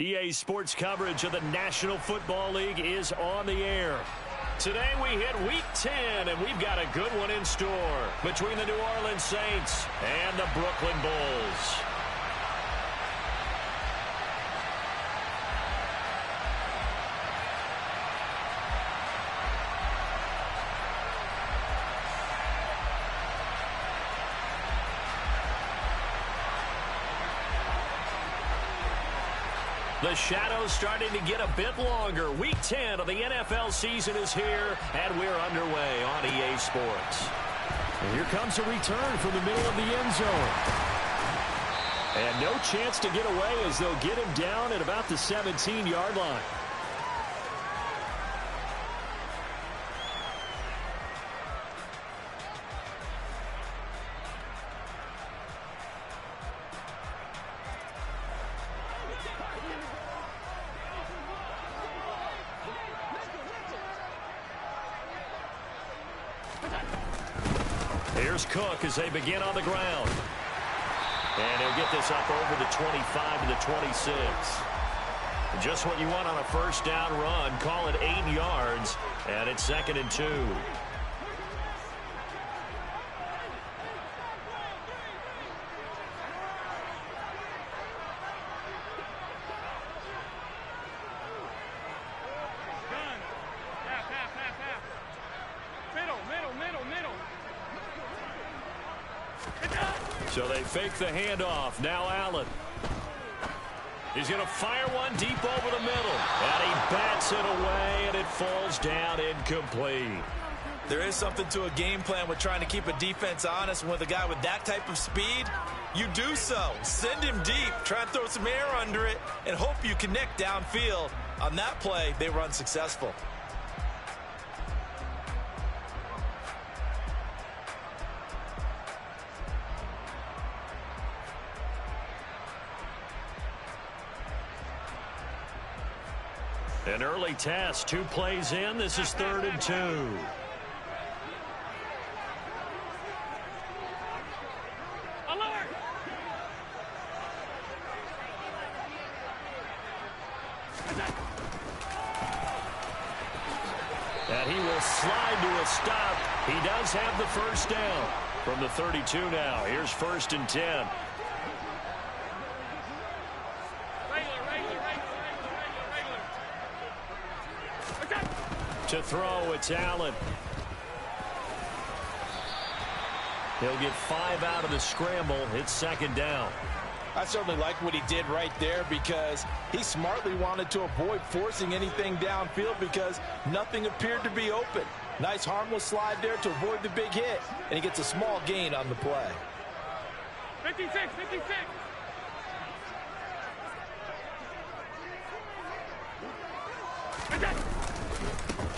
EA Sports coverage of the National Football League is on the air. Today we hit Week 10, and we've got a good one in store between the New Orleans Saints and the Brooklyn Bulls. The shadow's starting to get a bit longer. Week 10 of the NFL season is here, and we're underway on EA Sports. And here comes a return from the middle of the end zone. And no chance to get away as they'll get him down at about the 17-yard line. Here's Cook as they begin on the ground. And he'll get this up over the 25 to the 26. Just what you want on a first down run. Call it 8 yards. And it's 2nd and 2. So they fake the handoff. Now Allen. He's going to fire one deep over the middle. And he bats it away, and it falls down incomplete. There is something to a game plan with trying to keep a defense honest. With a guy with that type of speed, you do so. Send him deep. Try and throw some air under it and hope you connect downfield. On that play, they were unsuccessful. An early test, 2 plays in. This is 3rd and 2. Alert! And he will slide to a stop. He does have the first down from the 32 now. Here's 1st and 10. To throw, it's Allen. He'll get 5 out of the scramble. It's 2nd down. I certainly like what he did right there because he smartly wanted to avoid forcing anything downfield because nothing appeared to be open. Nice harmless slide there to avoid the big hit, and he gets a small gain on the play. 56, 56.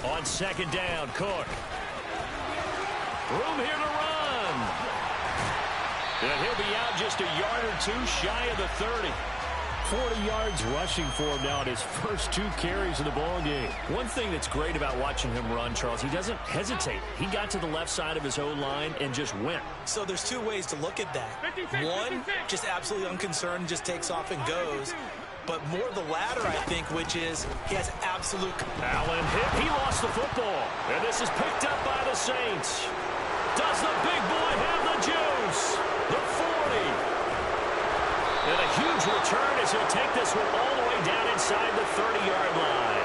On 2nd down, Cook. Room here to run. And he'll be out just a yard or 2 shy of the 30. 40 yards rushing for him now in his first 2 carries of the ball game. One thing that's great about watching him run, Charles, he doesn't hesitate. He got to the left side of his O-line and just went. So there's 2 ways to look at that. 56, One, 56. just absolutely unconcerned, just takes off and goes. But more the latter, I think, which is he has absolute... Allen hit. He lost the football. And this is picked up by the Saints. Does the big boy have the juice? The 40. And a huge return as he'll take this one all the way down inside the 30-yard line.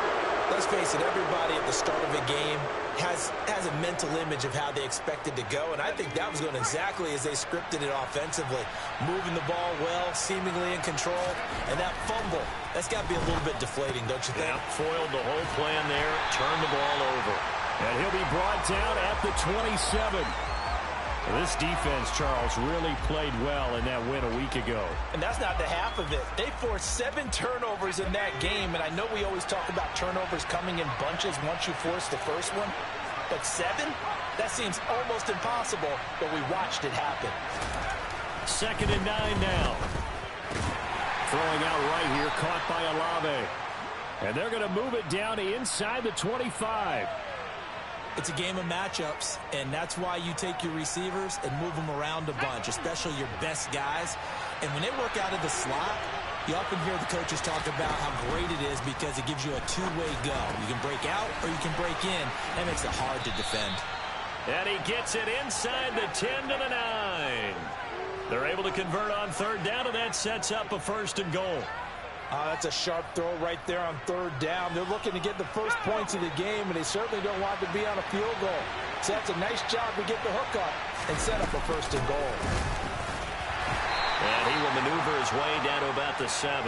Let's face it, everybody at the start of a game has a mental image of how they expect it to go, and I think that was going exactly as they scripted it offensively. Moving the ball well, seemingly in control, and that fumble, that's got to be a little bit deflating, don't you think? Yeah, foiled the whole plan there, turned the ball over. And he'll be brought down at the 27. This defense, Charles, really played well in that win a week ago. And that's not the half of it. They forced 7 turnovers in that game, and I know we always talk about turnovers coming in bunches once you force the first one, but 7? That seems almost impossible, but we watched it happen. 2nd and 9 now. Throwing out right here, caught by Olave. And they're going to move it down inside the 25. It's a game of matchups, and that's why you take your receivers and move them around a bunch, especially your best guys. And when they work out of the slot, You often hear the coaches talk about how great it is because it gives you a two-way go. You can break out or you can break in. That makes it hard to defend. And he gets it inside the 10 to the 9. They're able to convert on third down, and that sets up a 1st and goal. That's a sharp throw right there on third down. They're looking to get the first points of the game, and they certainly don't want to be on a field goal. So that's a nice job to get the hook up and set up a 1st and goal. And he will maneuver his way down to about the 7.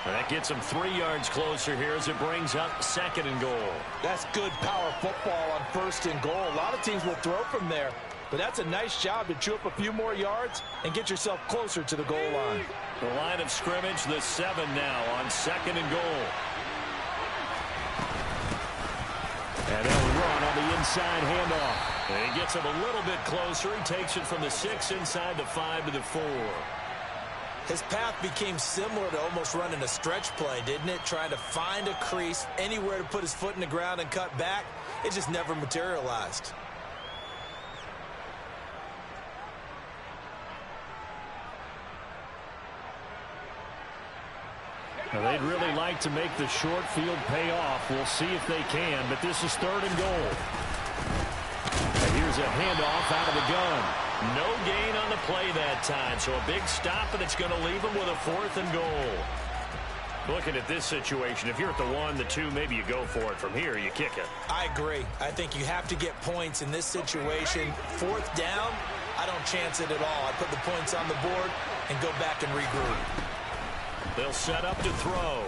And that gets him 3 yards closer here as it brings up 2nd and goal. That's good power football on 1st and goal. A lot of teams will throw from there, but that's a nice job to chew up a few more yards and get yourself closer to the goal line. The line of scrimmage, the 7 now on 2nd and goal. And they'll run on the inside handoff. And he gets him a little bit closer. He takes it from the 6 inside the 5 to the 4. His path became similar to almost running a stretch play, didn't it? Trying to find a crease, anywhere to put his foot in the ground and cut back. It just never materialized. Now, they'd really like to make the short field pay off. We'll see if they can, but this is 3rd and goal. And here's a handoff out of the gun. No gain on the play that time, so a big stop, and it's going to leave them with a 4th and goal. Looking at this situation, if you're at the 1, the 2, maybe you go for it. From here, you kick it. I agree. I think you have to get points in this situation. 4th down, I don't chance it at all. I put the points on the board and go back and regroup. They'll set up to throw.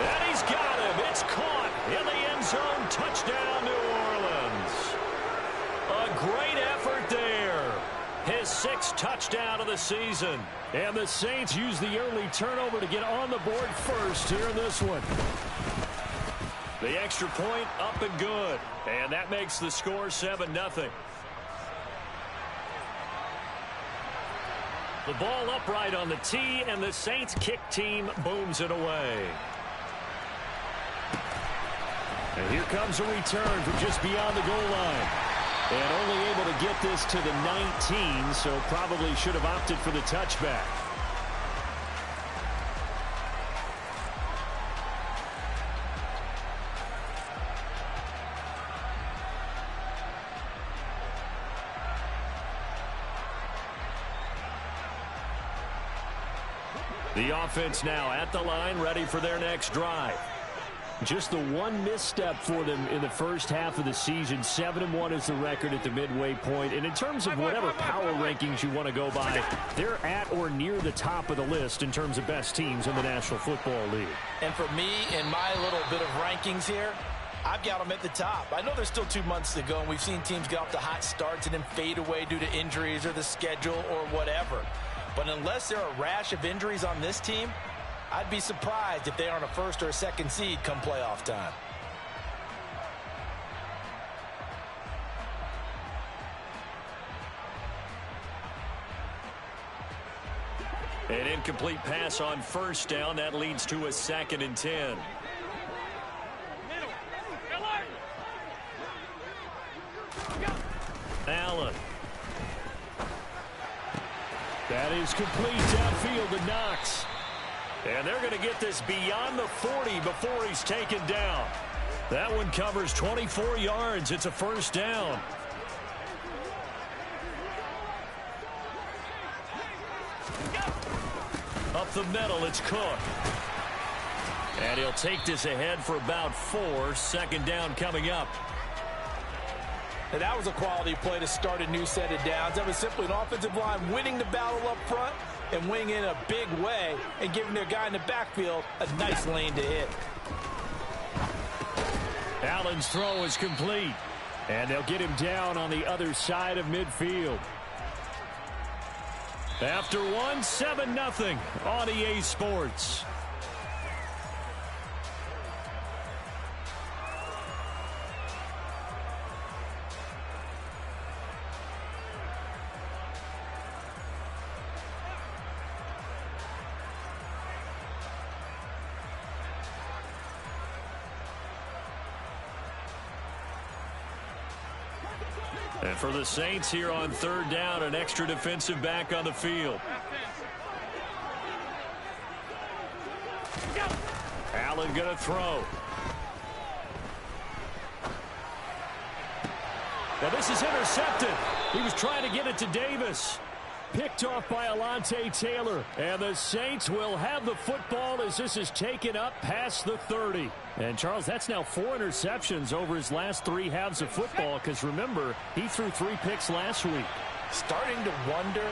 And he's got him. It's caught in the end zone. Touchdown, New Orleans. A great effort there. His 6th touchdown of the season. And the Saints use the early turnover to get on the board first here in this one. The extra point up and good. And that makes the score 7-0. The ball upright on the tee, and the Saints kick team booms it away. And here comes a return from just beyond the goal line. And only able to get this to the 19, so probably should have opted for the touchback. The offense now at the line, ready for their next drive. Just the one misstep for them in the first half of the season. 7-1 is the record at the midway point. And in terms of whatever power rankings you want to go by, they're at or near the top of the list in terms of best teams in the National Football League. And for me, in my little bit of rankings here, I've got them at the top. I know there's still 2 months to go, and we've seen teams get off to hot starts and then fade away due to injuries or the schedule or whatever. But unless there are a rash of injuries on this team, I'd be surprised if they aren't a 1st or a 2nd seed come playoff time. An incomplete pass on 1st down. That leads to a 2nd and 10. Allen. That is complete downfield to Knox. And they're going to get this beyond the 40 before he's taken down. That one covers 24 yards. It's a 1st down. Up the middle, it's Cook. And he'll take this ahead for about 4. 2nd down coming up. And that was a quality play to start a new set of downs. That was simply an offensive line winning the battle up front and winning in a big way and giving their guy in the backfield a nice lane to hit. Allen's throw is complete. And they'll get him down on the other side of midfield. After 1, 7-0 on EA Sports. And for the Saints here on 3rd down, an extra defensive back on the field. Allen going to throw. Now this is intercepted. He was trying to get it to Davis. Picked off by Alontae Taylor. And the Saints will have the football as this is taken up past the 30. And, Charles, that's now 4 interceptions over his last 3 halves of football because, remember, he threw 3 picks last week. Starting to wonder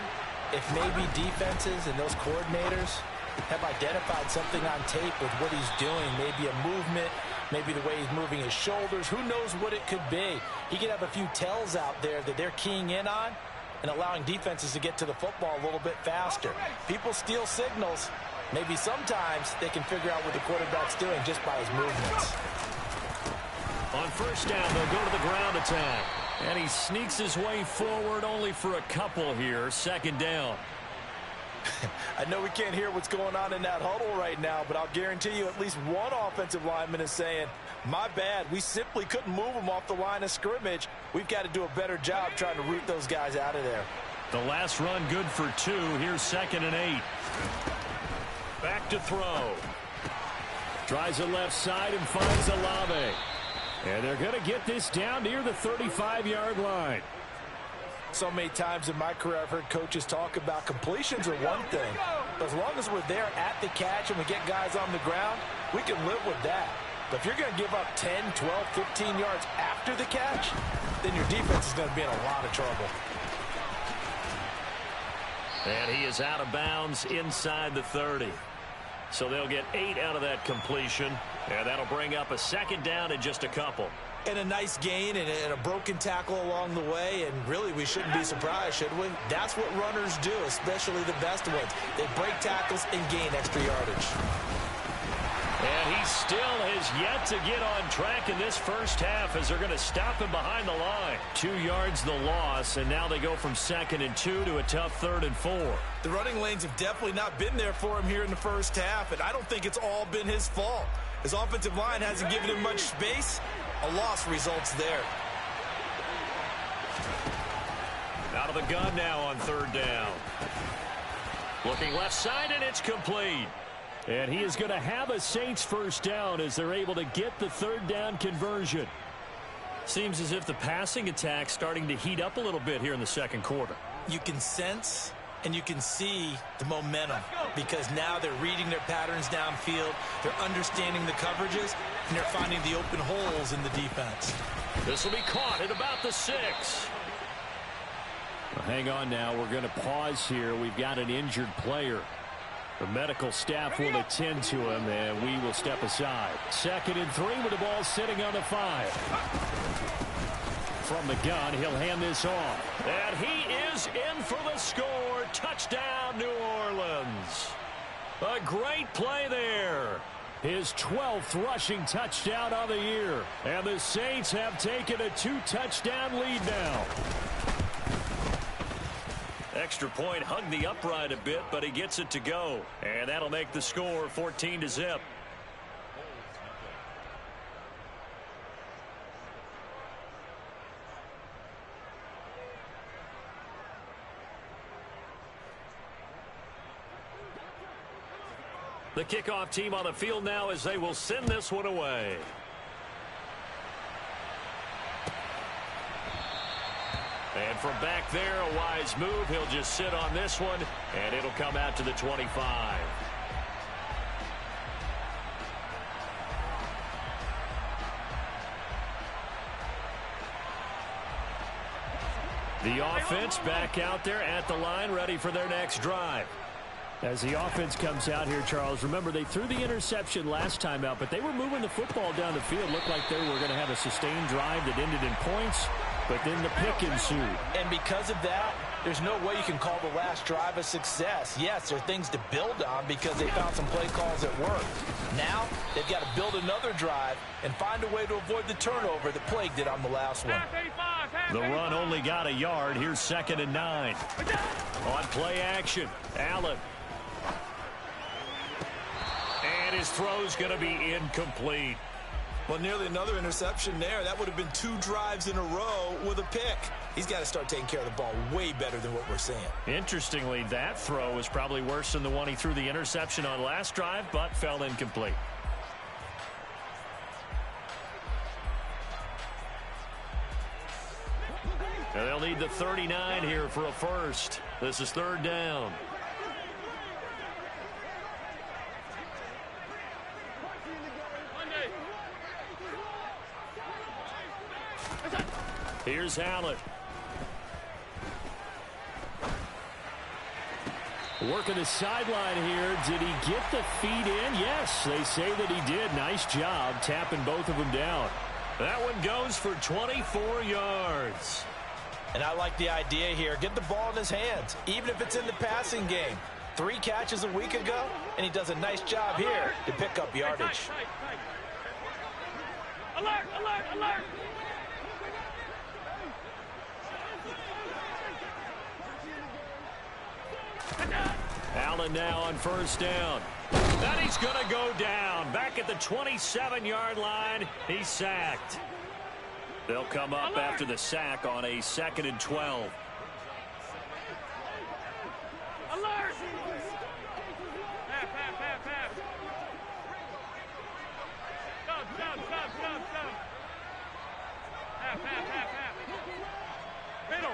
if maybe defenses and those coordinators have identified something on tape with what he's doing. Maybe a movement, maybe the way he's moving his shoulders. Who knows what it could be? He could have a few tells out there that they're keying in on and allowing defenses to get to the football a little bit faster. People steal signals. Maybe sometimes they can figure out what the quarterback's doing just by his movements. On first down, they'll go to the ground attack. And he sneaks his way forward only for a couple here. Second down. I know we can't hear what's going on in that huddle right now, but I'll guarantee you at least one offensive lineman is saying, my bad, we simply couldn't move them off the line of scrimmage. We've got to do a better job trying to root those guys out of there. The last run good for 2. Here's 2nd and 8. Back to throw. Tries the left side and finds Olave. And they're going to get this down near the 35-yard line. So many times in my career I've heard coaches talk about completions are one thing. But as long as we're there at the catch and we get guys on the ground, we can live with that. But if you're going to give up 10, 12, 15 yards after the catch, then your defense is going to be in a lot of trouble. And he is out of bounds inside the 30. So they'll get 8 out of that completion. And that'll bring up a 2nd down in just a couple. And a nice gain and a broken tackle along the way. And really, we shouldn't be surprised, should we? That's what runners do, especially the best ones. They break tackles and gain extra yardage. And he still has yet to get on track in this first half as they're going to stop him behind the line. 2 yards the loss, and now they go from 2nd and 2 to a tough 3rd and 4. The running lanes have definitely not been there for him here in the first half, and I don't think it's all been his fault. His offensive line hasn't given him much space. A loss results there. Out of the gun now on 3rd down. Looking left side, and it's complete. And he is going to have a Saints first down as they're able to get the 3rd down conversion. Seems as if the passing attack's starting to heat up a little bit here in the second quarter. You can sense and you can see the momentum because now they're reading their patterns downfield, they're understanding the coverages, and they're finding the open holes in the defense. This will be caught at about the 6. Well, hang on now. We're going to pause here. We've got an injured player. The medical staff will attend to him, and we will step aside. 2nd and 3 with the ball sitting on the 5. From the gun, he'll hand this off. And he is in for the score. Touchdown, New Orleans. A great play there. His 12th rushing touchdown of the year. And the Saints have taken a 2-touchdown lead now. Extra point hugged the upright a bit, but he gets it to go. And that'll make the score 14-0. The kickoff team on the field now as they will send this one away. And from back there, a wise move. He'll just sit on this one, and it'll come out to the 25. The offense back out there at the line, ready for their next drive. As the offense comes out here, Charles, remember they threw the interception last time out, but they were moving the football down the field. Looked like they were going to have a sustained drive that ended in points, but then the pick ensued. And because of that, there's no way you can call the last drive a success. Yes, there are things to build on because they found some play calls that worked. Now, they've got to build another drive and find a way to avoid the turnover that plagued it on the last one. The run only got a yard. Here's 2nd and 9. On play action, Allen. And his throw's going to be incomplete. Well, nearly another interception there. That would have been 2 drives in a row with a pick. He's got to start taking care of the ball way better than what we're seeing. Interestingly, that throw was probably worse than the one he threw the interception on last drive, but fell incomplete. And they'll need the 39 here for a first. This is third down. Here's Allen. Working the sideline here. Did he get the feet in? Yes, they say that he did. Nice job tapping both of them down. That one goes for 24 yards. And I like the idea here. Get the ball in his hands, even if it's in the passing game. 3 catches a week ago, and he does a nice job here to pick up yardage. Alert, alert, alert! Allen now on first down. Then he's going to go down. Back at the 27-yard line, he's sacked. They'll come up after the sack on a 2nd and 12. Alert! Half, half, half, half. Stop. Half, half, half, half. Middle.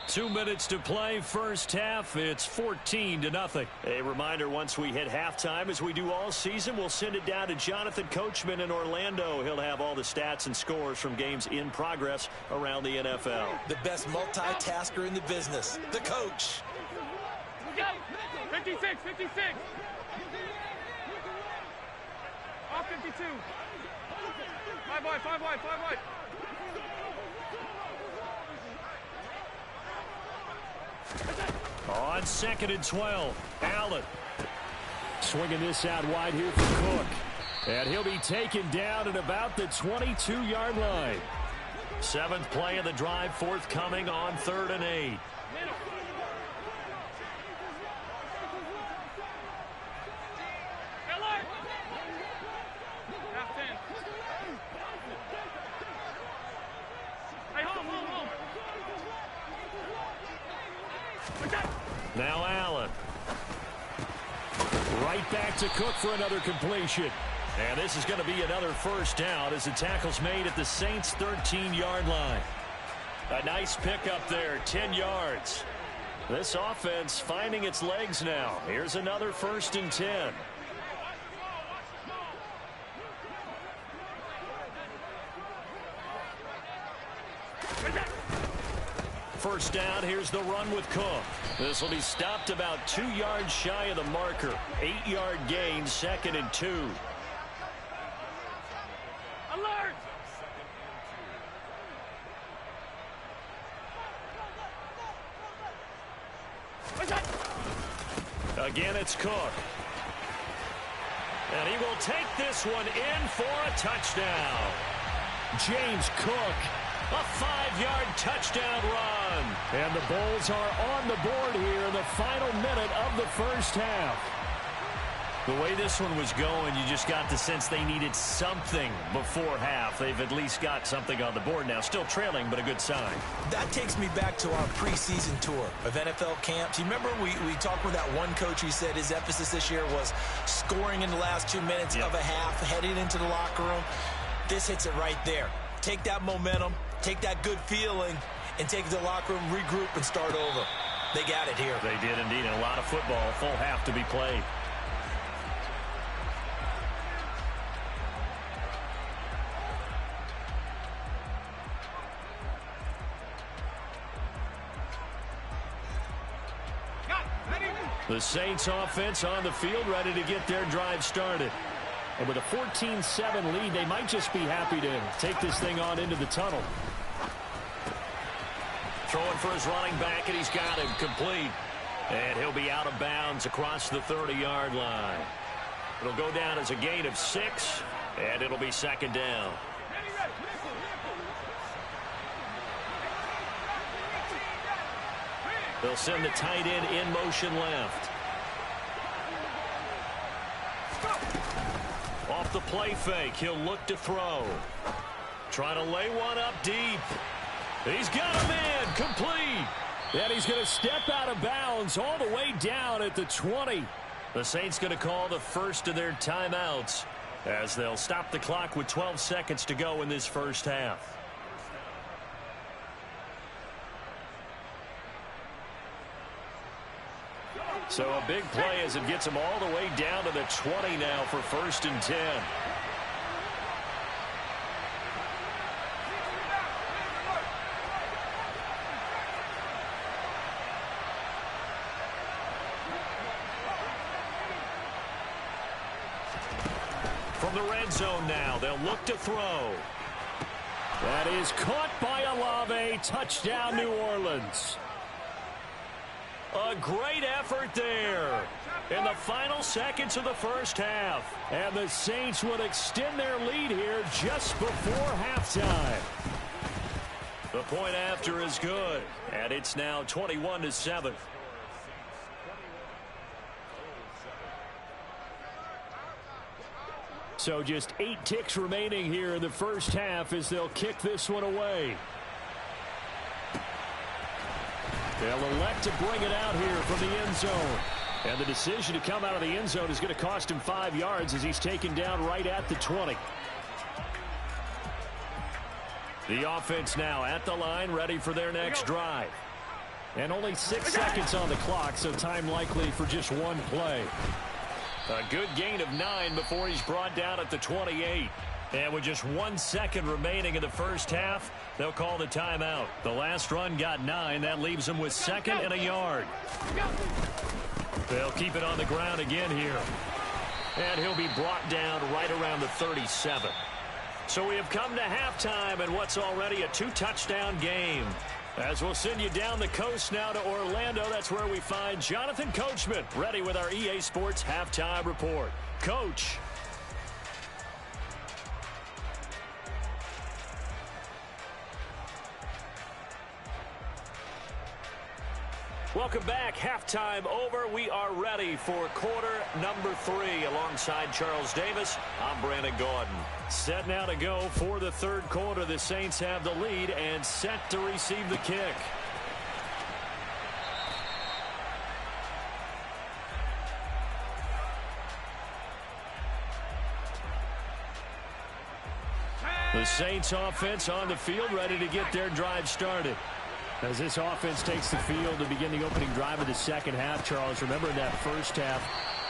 2 minutes to play, first half. It's 14-0. A reminder, once we hit halftime, as we do all season, we'll send it down to Jonathan Coachman in Orlando. He'll have all the stats and scores from games in progress around the NFL. The best multitasker in the business, the coach. Go! 56. Off 52. 5 wide. On 2nd and 12, Allen swinging this out wide here for Cook. And he'll be taken down at about the 22-yard line. 7th play of the drive forthcoming on 3rd and 8. Half 10. Hey, home. Now Allen. Right back to Cook for another completion. And this is going to be another first down as the tackle's made at the Saints' 13-yard line. A nice pickup there, 10 yards. This offense finding its legs now. Here's another 1st and 10. First down, here's the run with Cook. This will be stopped about 2 yards shy of the marker. 8-yard gain, 2nd and 2. Alert! Again, it's Cook. And he will take this one in for a touchdown. James Cook. A 5-yard touchdown run. And the Bulls are on the board here in the final minute of the first half. The way this one was going, you just got the sense they needed something before half. They've at least got something on the board now. Still trailing, but a good sign. That takes me back to our preseason tour of NFL camps. You remember we talked with that one coach who said his emphasis this year was scoring in the last 2 minutes of a half, heading into the locker room. This hits it right there. Take that momentum, take that good feeling, and take it to the locker room, regroup, and start over. They got it here. They did indeed. And a lot of football, full half to be played. The Saints offense on the field, ready to get their drive started. And with a 14-7 lead, they might just be happy to take this thing on into the tunnel. Throwing for his running back, and he's got him complete. And he'll be out of bounds across the 30-yard line. It'll go down as a gain of 6, and it'll be 2nd down. They'll send the tight end in motion left. Off the play fake, he'll look to throw. Trying to lay one up deep. He's got him in, complete. And he's going to step out of bounds all the way down at the 20. The Saints going to call the first of their timeouts as they'll stop the clock with 12 seconds to go in this first half. So a big play as it gets them all the way down to the 20 now for 1st and 10. From the red zone now, they'll look to throw. That is caught by Olave. Touchdown, New Orleans. A great effort there in the final seconds of the first half. And the Saints will extend their lead here just before halftime. The point after is good, and it's now 21-7. So just 8 ticks remaining here in the first half as they'll kick this one away. They'll elect to bring it out here from the end zone. And the decision to come out of the end zone is going to cost him 5 yards as he's taken down right at the 20. The offense now at the line, ready for their next drive. And only 6 seconds on the clock, so time likely for just one play. A good gain of 9 before he's brought down at the 28. And with just 1 second remaining in the first half, they'll call the timeout. The last run got 9. That leaves them with 2nd and a yard. They'll keep it on the ground again here. And he'll be brought down right around the 37. So we have come to halftime in what's already a 2-touchdown game. As we'll send you down the coast now to Orlando, that's where we find Jonathan Coachman, ready with our EA Sports Halftime Report. Coach. Welcome back. Halftime over. We are ready for quarter number 3. Alongside Charles Davis, I'm Brandon Gaudin. Set now to go for the third quarter. The Saints have the lead and set to receive the kick. The Saints offense on the field, ready to get their drive started. As this offense takes the field to begin the opening drive of the second half, Charles, remember in that first half,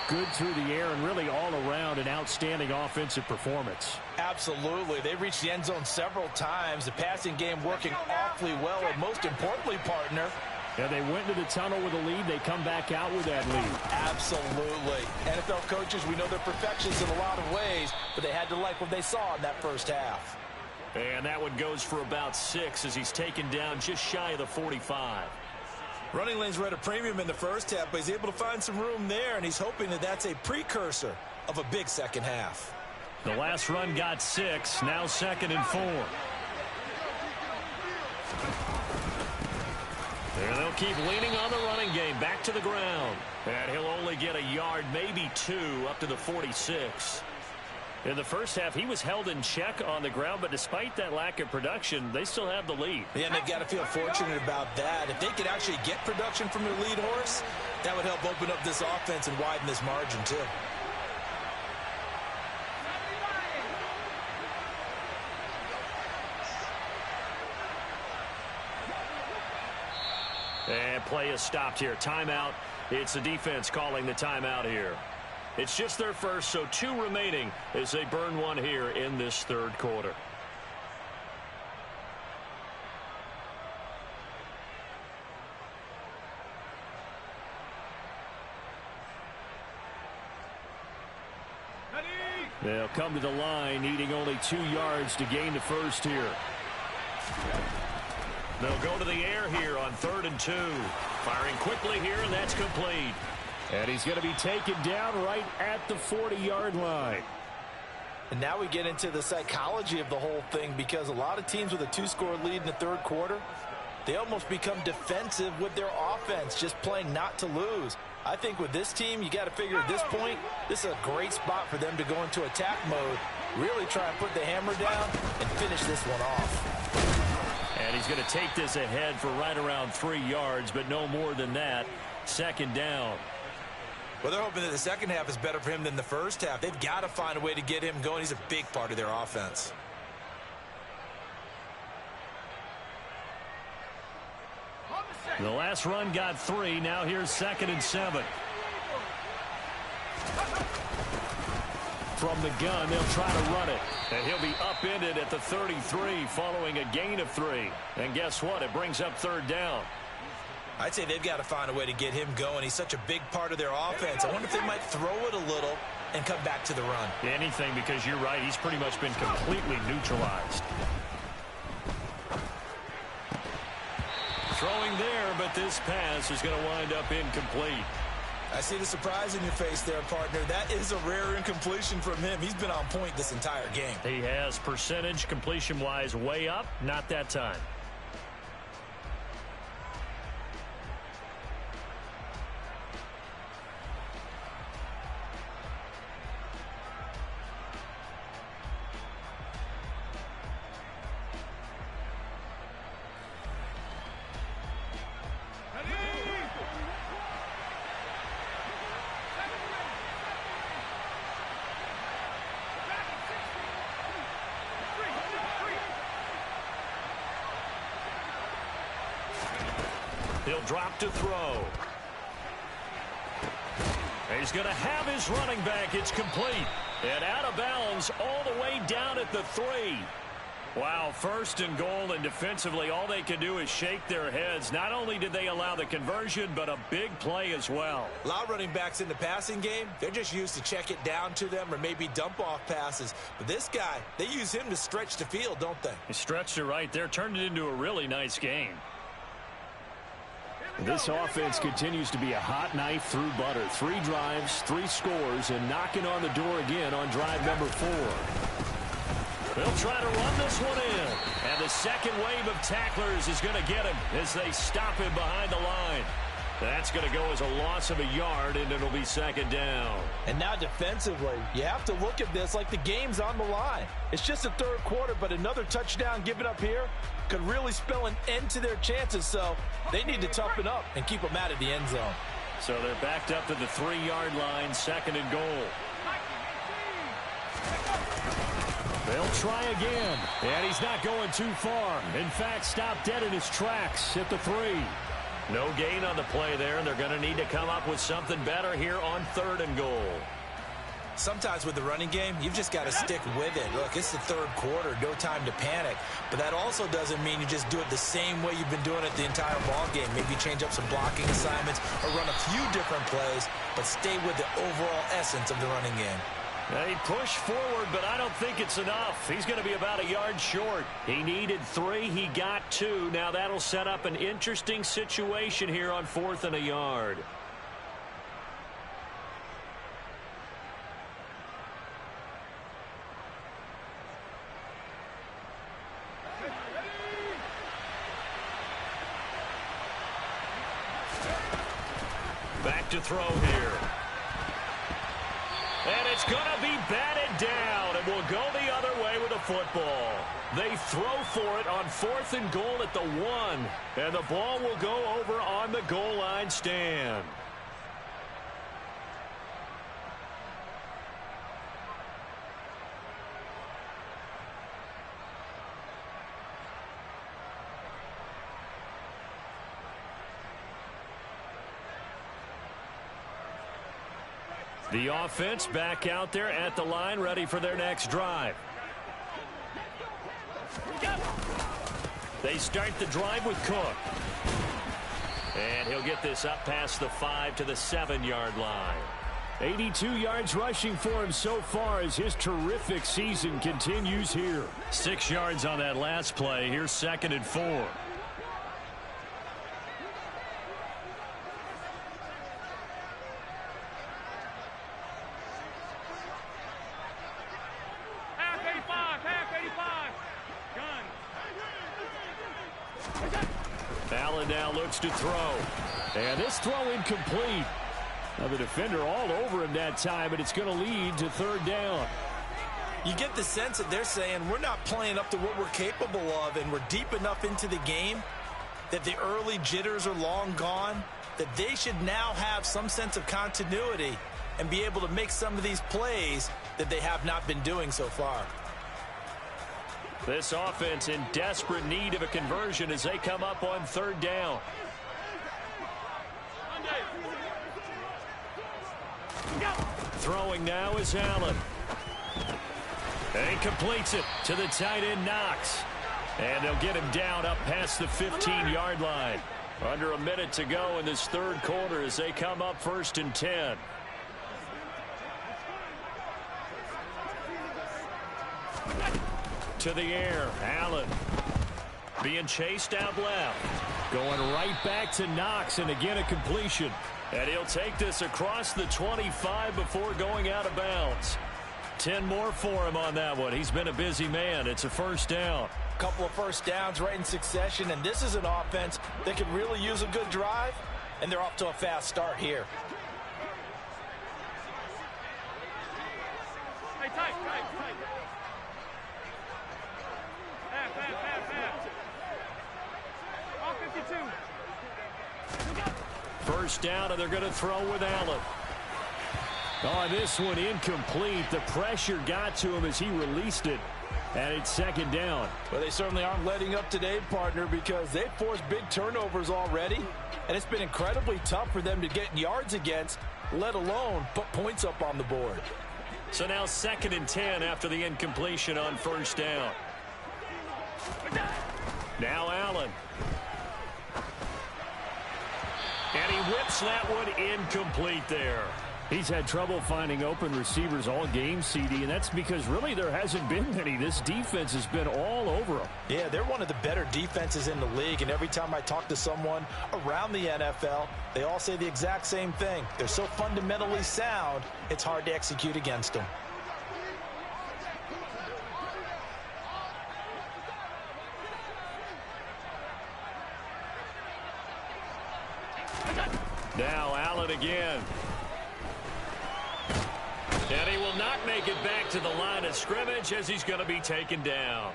good through the air and really all around an outstanding offensive performance. Absolutely. They reached the end zone several times. The passing game working awfully well, and most importantly, partner, and they went into the tunnel with a lead. They come back out with that lead. Absolutely. NFL coaches, we know they're perfectionists in a lot of ways, but they had to like what they saw in that first half. And that one goes for about 6 as he's taken down just shy of the 45. Running lanes were at a premium in the first half, but he's able to find some room there, and he's hoping that that's a precursor of a big second half. The last run got 6, now 2nd and 4. There they'll keep leaning on the running game, back to the ground. And he'll only get a yard, maybe 2, up to the 46. In the first half, he was held in check on the ground, but despite that lack of production, they still have the lead. Yeah, and they've got to feel fortunate about that. If they could actually get production from their lead horse, that would help open up this offense and widen this margin, too. And play is stopped here. Timeout. It's the defense calling the timeout here. It's just their first, so 2 remaining as they burn one here in this third quarter. They'll come to the line, needing only 2 yards to gain the first here. They'll go to the air here on 3rd and 2. Firing quickly here, and that's complete. And he's going to be taken down right at the 40-yard line. And now we get into the psychology of the whole thing, because a lot of teams with a 2-score lead in the third quarter, they almost become defensive with their offense, just playing not to lose. I think with this team, you got to figure at this point, this is a great spot for them to go into attack mode, really try and put the hammer down and finish this one off. And he's going to take this ahead for right around 3 yards, but no more than that. 2nd down. Well, they're hoping that the second half is better for him than the first half. They've got to find a way to get him going. He's a big part of their offense. The last run got 3. Now here's 2nd and 7. From the gun, they'll try to run it. And he'll be upended at the 33 following a gain of 3. And guess what? It brings up third down. I'd say they've got to find a way to get him going. He's such a big part of their offense. I wonder if they might throw it a little and come back to the run. Anything, because you're right. He's pretty much been completely neutralized. Throwing there, but this pass is going to wind up incomplete. I see the surprise in your face there, partner. That is a rare incompletion from him. He's been on point this entire game. He has percentage completion-wise way up. Not that time. He'll drop to throw. He's going to have his running back. It's complete. And out of bounds all the way down at the 3. Wow, first and goal, and defensively all they can do is shake their heads. Not only did they allow the conversion, but a big play as well. A lot of running backs in the passing game, they're just used to check it down to them or maybe dump off passes. But this guy, they use him to stretch the field, don't they? He stretched it right there, turned it into a really nice game. This offense continues to be a hot knife through butter. 3 drives, 3 scores, and knocking on the door again on drive number 4. They'll try to run this one in. And the second wave of tacklers is going to get him as they stop him behind the line. That's going to go as a loss of a yard, and it'll be second down. And now defensively, you have to look at this like the game's on the line. It's just the third quarter, but another touchdown given up here could really spell an end to their chances. So they need to toughen up and keep them out of the end zone. So they're backed up to the 3-yard line, second and goal. They'll try again, and he's not going too far. In fact, stopped dead in his tracks at the 3. No gain on the play there, and they're going to need to come up with something better here on third and goal. Sometimes with the running game, you've just got to stick with it. Look, it's the third quarter, no time to panic. But that also doesn't mean you just do it the same way you've been doing it the entire ball game. Maybe change up some blocking assignments or run a few different plays, but stay with the overall essence of the running game. They push forward, but I don't think it's enough. He's going to be about a yard short. He needed 3. He got 2. Now that'll set up an interesting situation here on 4th and a yard. Back to throw here. And it's going to be batted down, and will go the other way with the football. They throw for it on 4th and goal at the 1, and the ball will go over on the goal line stand. The offense back out there at the line, ready for their next drive. They start the drive with Cook. And he'll get this up past the 5 to the 7-yard line. 82 yards rushing for him so far as his terrific season continues here. 6 yards on that last play. Here's 2nd and 4. Allen now looks to throw. And this throw incomplete. Now the defender all over him that time, but it's going to lead to 3rd down. You get the sense that they're saying we're not playing up to what we're capable of, and we're deep enough into the game that the early jitters are long gone, that they should now have some sense of continuity and be able to make some of these plays that they have not been doing so far. This offense in desperate need of a conversion as they come up on 3rd down. Throwing now is Allen. And he completes it to the tight end, Knox. And they'll get him down up past the 15-yard line. Under a minute to go in this third quarter as they come up 1st and 10. To the air, Allen. Being chased out left. Going right back to Knox, and again a completion. And he'll take this across the 25 before going out of bounds. 10 more for him on that one. He's been a busy man. It's a first down. Couple of first downs right in succession, and this is an offense that could really use a good drive, and they're off to a fast start here. Hey, tight. Half. All 52. First down, and they're going to throw with Allen. Oh, this one incomplete. The pressure got to him as he released it. And it's second down. Well, they certainly aren't letting up today, partner, because they've forced big turnovers already. And it's been incredibly tough for them to get yards against, let alone put points up on the board. So now 2nd and 10 after the incompletion on first down. Now Allen. And he whips that one incomplete there. He's had trouble finding open receivers all game, CD, and that's because really there hasn't been many. This defense has been all over them. Yeah, they're one of the better defenses in the league, and every time I talk to someone around the NFL, they all say the exact same thing. They're so fundamentally sound, it's hard to execute against them. Now Allen again. And he will not make it back to the line of scrimmage as he's going to be taken down.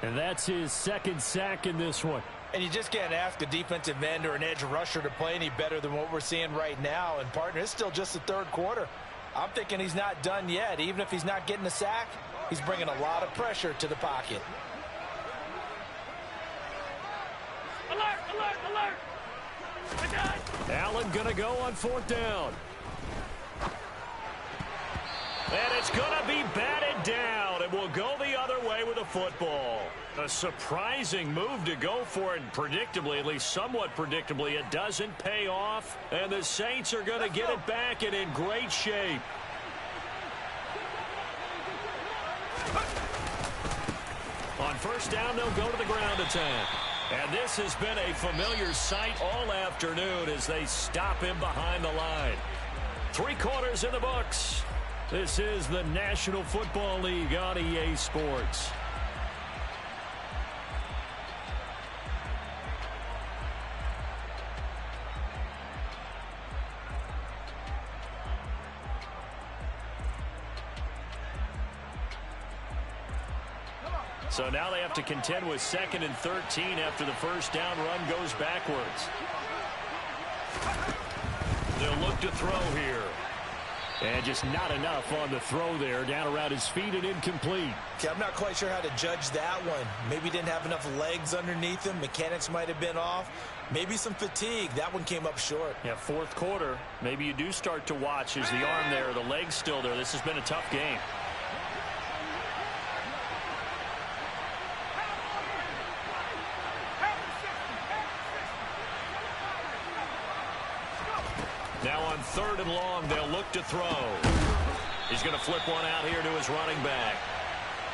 And that's his 2nd sack in this one. And you just can't ask a defensive end or an edge rusher to play any better than what we're seeing right now. And, partner, it's still just the third quarter. I'm thinking he's not done yet. Even if he's not getting a sack, he's bringing a lot of pressure to the pocket. Alert! Allen going to go on 4th down. And it's going to be batted down. It will go the other way with the football. A surprising move to go for it. Predictably, at least somewhat predictably, it doesn't pay off. And the Saints are going to get it back and in great shape. On first down, they'll go to the ground attack. And this has been a familiar sight all afternoon as they stop him behind the line. 3 quarters in the books. This is the National Football League on EA Sports. So now they have to contend with 2nd and 13 after the first down run goes backwards. They'll look to throw here. And just not enough on the throw there. Down around his feet and incomplete. Okay, I'm not quite sure how to judge that one. Maybe didn't have enough legs underneath him. Mechanics might have been off. Maybe some fatigue. That one came up short. Yeah, 4th quarter. Maybe you do start to watch as the arm there, the leg's still there. This has been a tough game. Now on 3rd and long, they'll look to throw. He's going to flip one out here to his running back.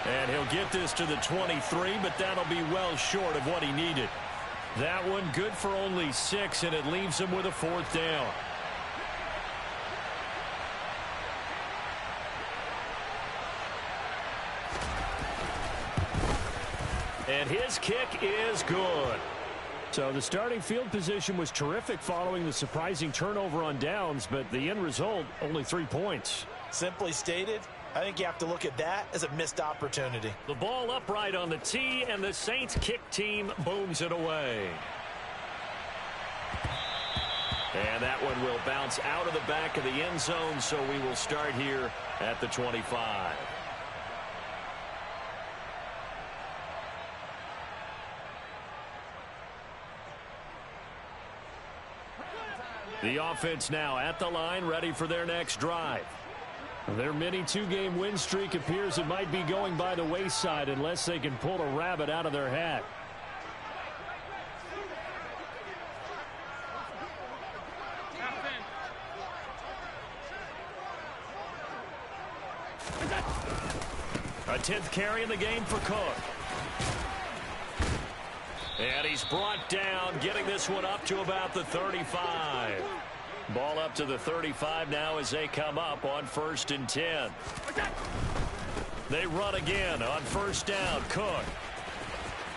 And he'll get this to the 23, but that'll be well short of what he needed. That one good for only 6, and it leaves him with a 4th down. And his kick is good. So the starting field position was terrific following the surprising turnover on downs, but the end result, only 3 points. Simply stated, I think you have to look at that as a missed opportunity. The ball upright on the tee, and the Saints kick team booms it away. And that one will bounce out of the back of the end zone, so we will start here at the 25. The offense now at the line, ready for their next drive. Their mini two-game win streak appears it might be going by the wayside unless they can pull a rabbit out of their hat. A 10th carry in the game for Cook. And he's brought down, getting this one up to about the 35. Ball up to the 35 now as they come up on 1st and 10. They run again on 1st down. Cook.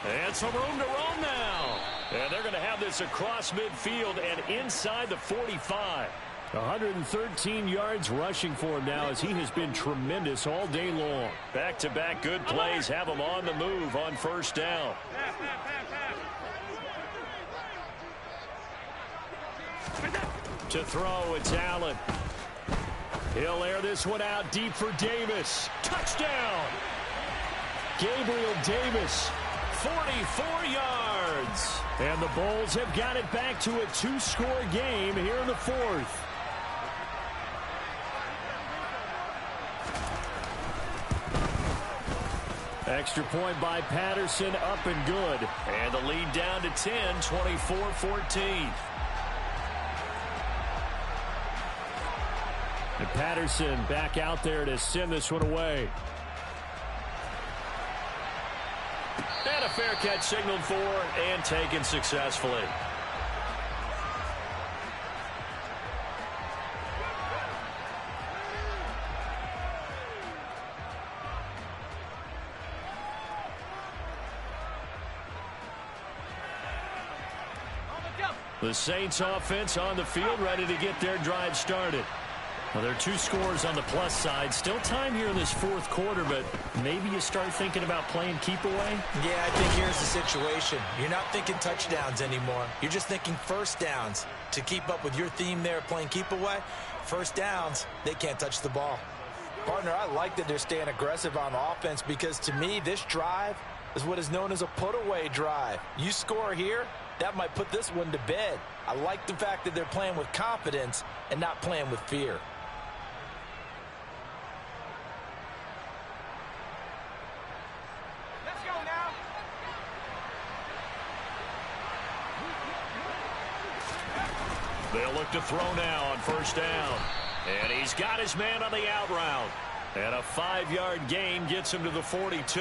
And some room to roam now. And they're going to have this across midfield and inside the 45. 113 yards rushing for him now as he has been tremendous all day long. Back-to-back good plays have him on the move on 1st down. To throw, it's Allen. He'll air this one out deep for Davis. Touchdown! Gabriel Davis, 44 yards. And the Bulls have got it back to a 2-score game here in the 4th. Extra point by Patterson, up and good. And the lead down to 10, 24-14. And Patterson back out there to send this one away. And a fair catch signaled for and taken successfully. The Saints offense on the field, ready to get their drive started. Well, there are 2 scores on the plus side. Still time here in this 4th quarter, but maybe you start thinking about playing keep away? Yeah, I think here's the situation. You're not thinking touchdowns anymore. You're just thinking 1st downs. To keep up with your theme there, playing keep away, 1st downs, they can't touch the ball. Partner, I like that they're staying aggressive on offense because to me, this drive is what is known as a put-away drive. You score here, that might put this one to bed. I like the fact that they're playing with confidence and not playing with fear. They'll look to throw now on 1st down. And he's got his man on the out route. And a 5-yard gain gets him to the 42.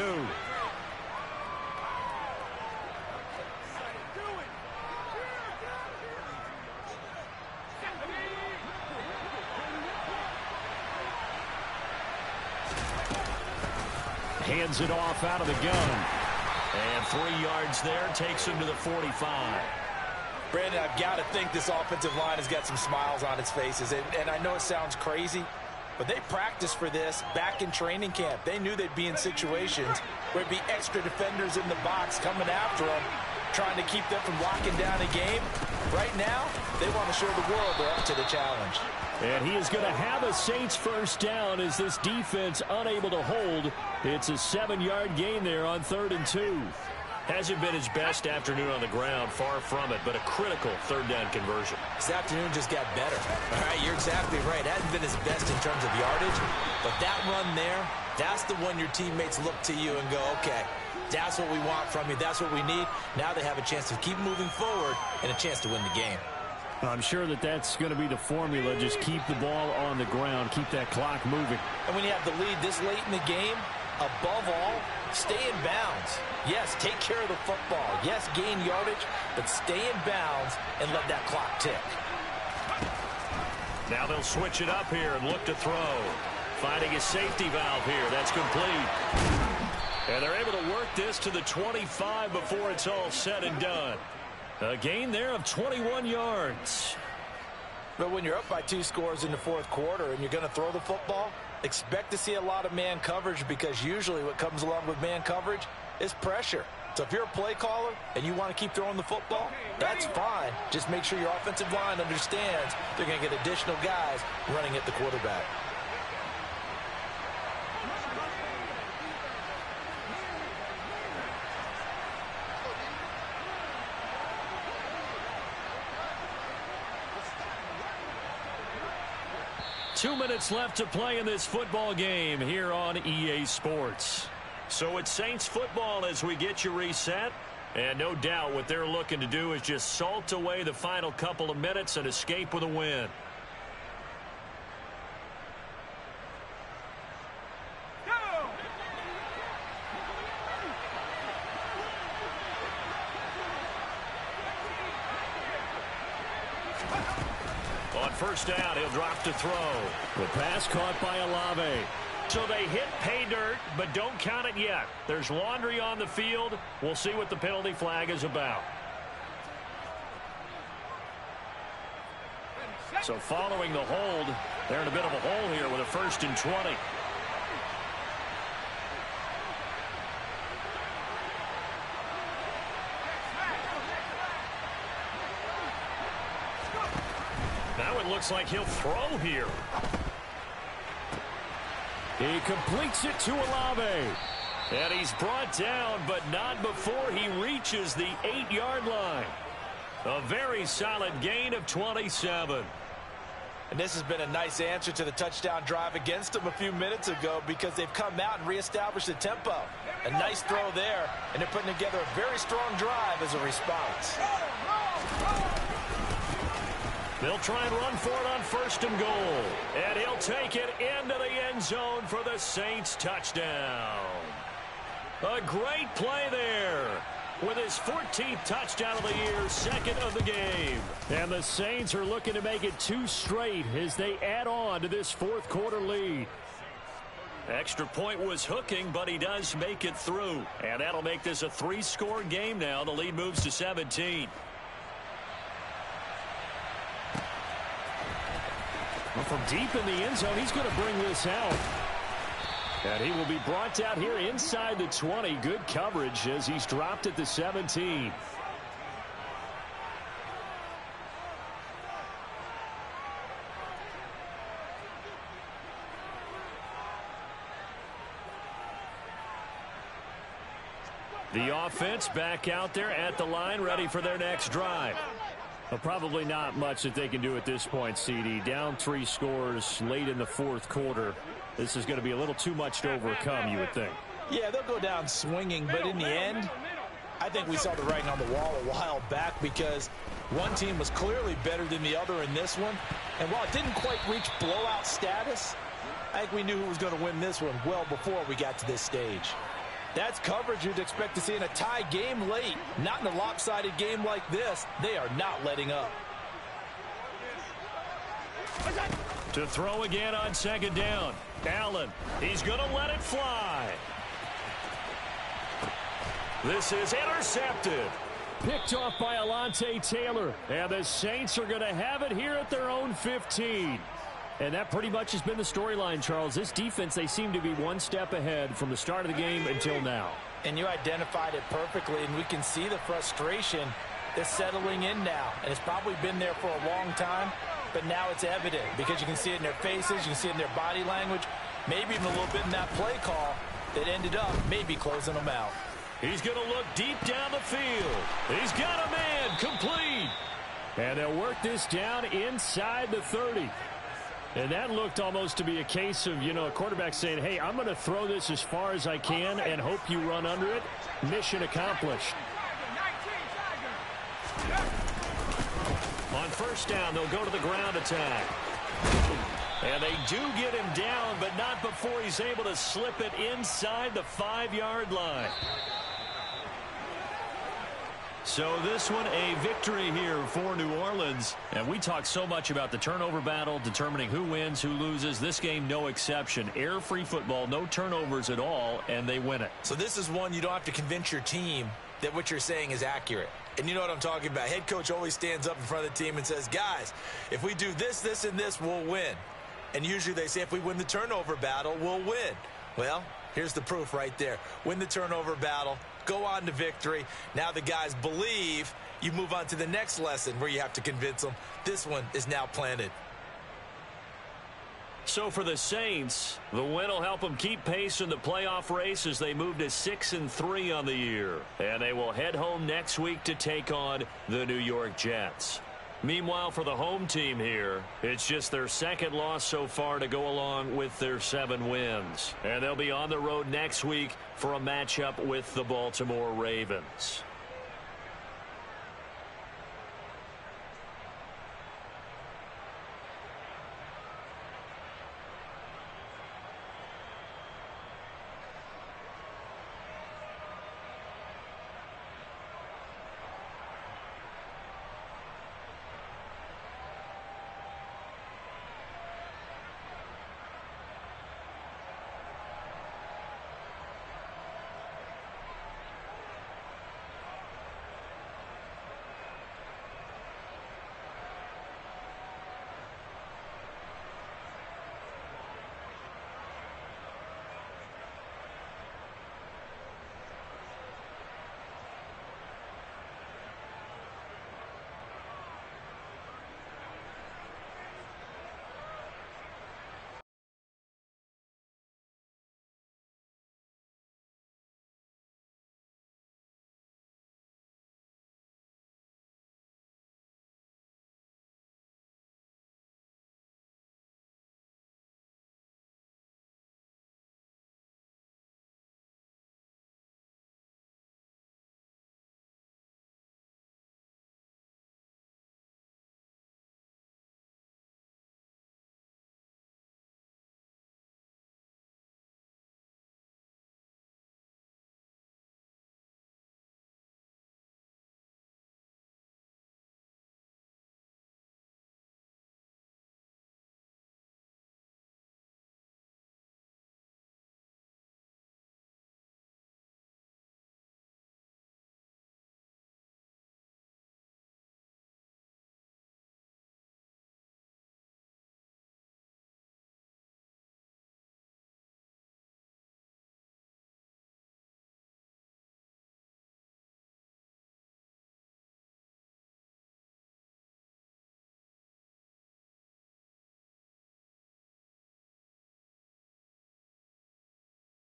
Hands it off out of the gun. And 3 yards there takes him to the 45. Brandon, I've got to think this offensive line has got some smiles on its faces. And I know it sounds crazy, but they practiced for this back in training camp. They knew they'd be in situations where there'd be extra defenders in the box coming after them, trying to keep them from locking down a game. Right now, they want to show the world they're up to the challenge. And he is going to have a Saints 1st down as this defense unable to hold. It's a 7-yard gain there on 3rd and 2. Hasn't been his best afternoon on the ground, far from it, but a critical 3rd down conversion. This afternoon just got better. All right, you're exactly right. Hasn't been his best in terms of yardage, but that run there, that's the one your teammates look to you and go, okay, that's what we want from you. That's what we need. Now they have a chance to keep moving forward and a chance to win the game. I'm sure that that's going to be the formula. Just keep the ball on the ground, keep that clock moving. And when you have the lead this late in the game, above all, stay in bounds. Yes, take care of the football. Yes, gain yardage, but stay in bounds and let that clock tick. Now they'll switch it up here and look to throw. Finding a safety valve here. That's complete. And they're able to work this to the 25 before it's all said and done. A gain there of 21 yards. But when you're up by 2 scores in the 4th quarter and you're going to throw the football, expect to see a lot of man coverage because usually what comes along with man coverage is pressure. So if you're a play caller and you want to keep throwing the football, that's fine. Just make sure your offensive line understands they're going to get additional guys running at the quarterback. 2 minutes left to play in this football game here on EA Sports. So it's Saints football as we get you reset. And no doubt what they're looking to do is just salt away the final couple of minutes and escape with a win. On first down, he'll drop to throw. The pass caught by Olave. So they hit pay dirt, but don't count it yet. There's laundry on the field. We'll see what the penalty flag is about. So following the hold, they're in a bit of a hole here with a 1st and 20. Now it looks like he'll throw here. He completes it to Olave. And he's brought down, but not before he reaches the 8-yard line. A very solid gain of 27. And this has been a nice answer to the touchdown drive against them a few minutes ago because they've come out and reestablished the tempo. A nice throw there, and they're putting together a very strong drive as a response. They'll try and run for it on 1st and goal. And he'll take it into the end zone for the Saints touchdown. A great play there with his 14th touchdown of the year, 2nd of the game. And the Saints are looking to make it 2 straight as they add on to this 4th quarter lead. Extra point was hooking, but he does make it through. And that'll make this a 3-score game now. The lead moves to 17. Well, from deep in the end zone, he's going to bring this out. And he will be brought out here inside the 20. Good coverage as he's dropped at the 17. The offense back out there at the line, ready for their next drive. Well, probably not much that they can do at this point, CD. Down 3 scores late in the 4th quarter. This is going to be a little too much to overcome, you would think. Yeah, they'll go down swinging, but in the end, I think we saw the writing on the wall a while back because one team was clearly better than the other in this one. And while it didn't quite reach blowout status, I think we knew who was going to win this one well before we got to this stage. That's coverage you'd expect to see in a tie game late. Not in a lopsided game like this. They are not letting up. To throw again on 2nd down. Allen, he's going to let it fly. This is intercepted. Picked off by Alontae Taylor. And the Saints are going to have it here at their own 15. And that pretty much has been the storyline, Charles. This defense, they seem to be one step ahead from the start of the game until now. And you identified it perfectly, and we can see the frustration is settling in now. And it's probably been there for a long time, but now it's evident because you can see it in their faces, you can see it in their body language, maybe even a little bit in that play call that ended up maybe closing them out. He's going to look deep down the field. He's got a man complete. And they'll work this down inside the 30. And that looked almost to be a case of, a quarterback saying, hey, I'm going to throw this as far as I can and hope you run under it. Mission accomplished. On 1st down, they'll go to the ground attack. And they do get him down, but not before he's able to slip it inside the 5-yard line. So this one a victory here for New Orleans. And we talk so much about the turnover battle, determining who wins, who loses. This game, no exception. Air-free football, no turnovers at all, and they win it. So this is one you don't have to convince your team that what you're saying is accurate. And you know what I'm talking about. Head coach always stands up in front of the team and says, guys, if we do this, this, and this, we'll win. And usually they say if we win the turnover battle, we'll win. Well, here's the proof right there. Win the turnover battle. Go on to victory. Now the guys believe. You move on to the next lesson where you have to convince them. This one is now planted. So for the Saints, the win will help them keep pace in the playoff race as they move to 6-3 on the year. And they will head home next week to take on the New York Jets. Meanwhile, for the home team here, it's just their second loss so far to go along with their 7 wins. And they'll be on the road next week for a matchup with the Baltimore Ravens.